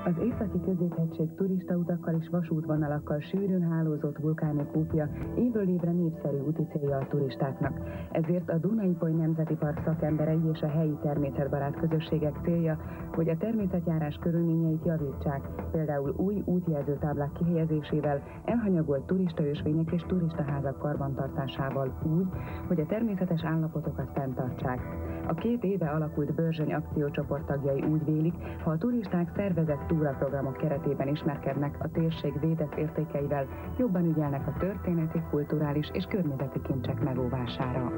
Az északi középhegység turistautakkal és vasútvonalakkal sűrűn hálózott vulkáni kúpja évről évre népszerű úti célja a turistáknak. Ezért a Duna-Ipoly Nemzeti Park szakemberei és a helyi természetbarát közösségek célja, hogy a természetjárás körülményeit javítsák, például új útjelzőtáblák kihelyezésével, elhanyagolt turistaösvények és turistaházak karbantartásával úgy, hogy a természetes állapotokat fenntartsák. A 2 éve alakult Börzsöny akciócsoport tagjai úgy vélik, ha a turisták szervezett túraprogramok keretében ismerkednek a térség védett értékeivel, jobban ügyelnek a történeti, kulturális és környezeti kincsek megóvására.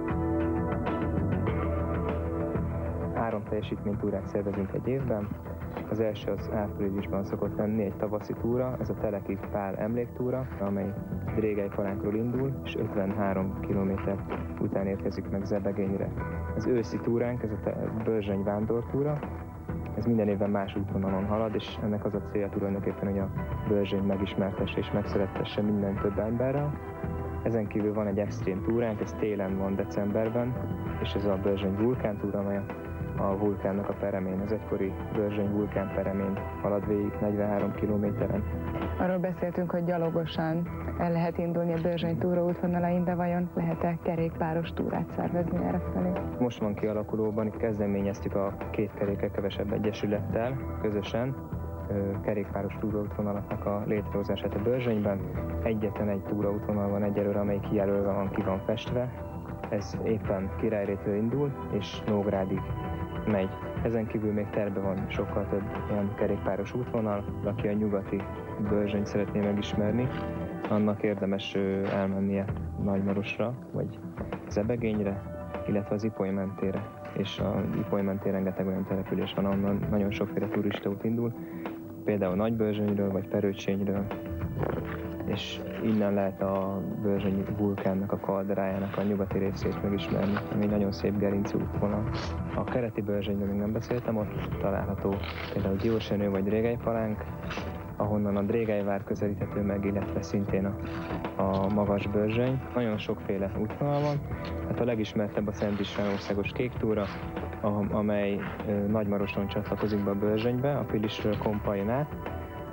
3 teljesítménytúrát szervezünk egy évben. Az első az áprilisban szokott lenni egy tavaszi túra, ez a Teleki Pál emléktúra, amely Drégelypalánkról indul, és 53 km után érkezik meg Zebegényre. Az őszi túránk, ez a Börzsöny vándortúra, ez minden évben más útvonalon halad, és ennek az a célja tulajdonképpen, hogy a Börzsönyt megismertesse és megszerettesse minden több emberrel. Ezen kívül van egy extrém túránk, ez télen van decemberben, és ez a Börzsöny vulkántúra, amely a vulkánnak a peremén, az egykori Börzsöny vulkán peremén halad végig 43 kilométeren. Arról beszéltünk, hogy gyalogosan el lehet indulni a Börzsöny túraútvonalain, de vajon lehet-e kerékpáros túrát szervezni errefelé? Most van kialakulóban, itt kezdeményeztük a Két kerékkel kevesebb egyesülettel közösen kerékpáros túraútvonalaknak a létrehozását a Börzsönyben. Egyetlen egy túraútvonal van egyelőre, amely kijelölve van, ki van festve. Ez éppen Királyrétől indul, és Nógrádig megy. Ezen kívül még terve van sokkal több ilyen kerékpáros útvonal, aki a nyugati Börzsönyt szeretné megismerni, annak érdemes elmennie Nagymarosra, vagy Zebegényre, illetve az Ipoly mentére. És az Ipoly mentén rengeteg olyan település van, ahonnan nagyon sokféle turistaút indul, például Nagybörzsönyről, vagy Perőcsényről, és innen lehet a Börzsönyi vulkánnak, a kalderájának a nyugati részét megismerni, ami egy nagyon szép gerincű útvonal. A keleti Börzsönyről még nem beszéltem, ott található például Diósenő vagy Drégelypalánk, ahonnan a Drégelyvár közelíthető meg, illetve szintén a magas Börzsöny. Nagyon sokféle útvonal van, hát a legismertebb a Szent István országos kéktúra, amely Nagymaroson csatlakozik be a Börzsönybe, a Pilisről Kompain át,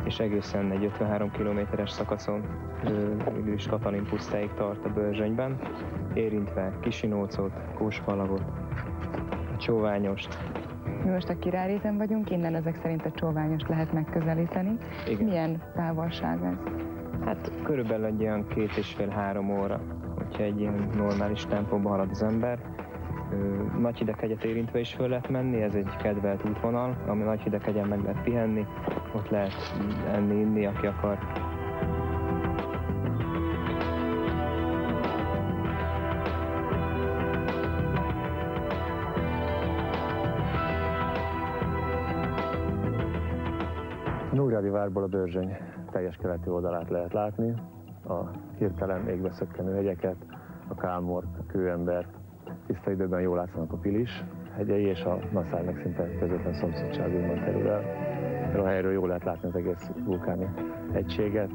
és egészen egy 53 kilométeres szakaszon is Katalin pusztáig tart a Börzsönyben, érintve Kisinócot, Kóspalagot, a Csóványost. Mi most a Királyréten vagyunk, innen ezek szerint a Csóványost lehet megközelíteni. Igen. Milyen távolság ez? Hát körülbelül egy olyan 2,5-3 óra, hogyha egy ilyen normális tempóban halad az ember. Nagyhideghegyet érintve is föl lehet menni, ez egy kedvelt útvonal, ami Nagyhideghegyen meg lehet pihenni, ott lehet enni, inni, aki akar. Nógrádi várból a Börzsöny teljes keleti oldalát lehet látni, a hirtelen égbe szökkenő hegyeket, a Kálmort, a Kőembert, tiszta időben jól látszanak a Pilis hegyei, és a Naszály meg szinte közvetlen szomszédságunkban terül el. Erről a helyről jól lehet látni az egész vulkáni egységet,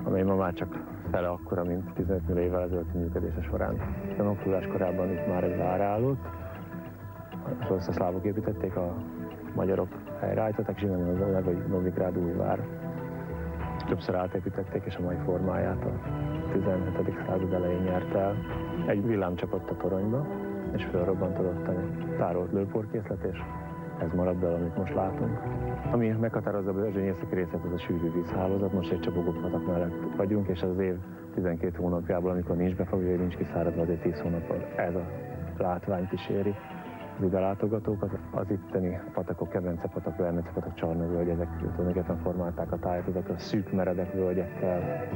amely ma már csak fele akkora, mint 15 millió évvel ezelőtti működése során. A naptúrás korában itt már egy vár állott, azt a szlávok építették, a magyarok helyreállították, és innen az a neve, hogy Novigrád új vár. Többször átépítették, és a mai formáját a 17. század elején nyert el. Egy villám csapott a toronyba, és fölrobbantott egy tárolt lőporkészlet, és ez maradt el, amit most látunk. Ami meghatározza a Börzsöny északi részét, az a sűrű vízhálózat. Most egy csapogópatak mellett vagyunk, és az év 12 hónapjából, amikor nincs befogja, nincs kiszáradva, azért 10 hónappal ez a látvány kíséri az ide látogatókat. Az itteni patakok, Kebence-patak, Vernece-patak, Csarnavölgy, ezek tulajdonképpen formálták a tájat, ezek a szűk, meredek völgyekkel.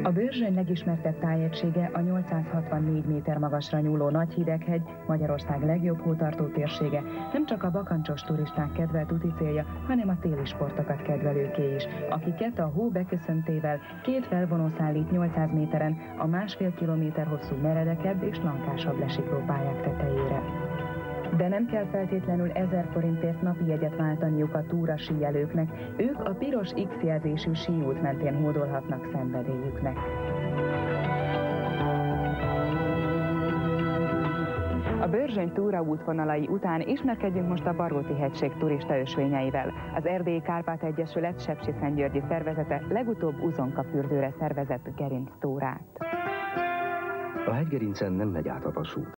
A Börzsöny legismertebb tájegysége a 864 méter magasra nyúló Nagyhideghegy, Magyarország legjobb hótartó térsége, nem csak a bakancsos turisták kedvelt úti célja, hanem a téli sportokat kedvelőké is, akiket a hó beköszöntével két felvonó szállít 800 méteren a 1,5 kilométer hosszú meredekebb és lankásabb lesiklópályák tetejére. De nem kell feltétlenül 1000 forintért napi jegyet váltaniuk a túra síelőknek, ők a piros X jelzésű síút mentén hódolhatnak szenvedélyüknek. A Börzsöny túra útvonalai után ismerkedjünk most a Baróti-hegység turista ösvényeivel. Az Erdélyi Kárpát Egyesület Sepsiszentgyörgyi szervezete legutóbb Uzonka-fürdőre szervezett gerinctúrát. A hegygerincen nem megy át a vasút.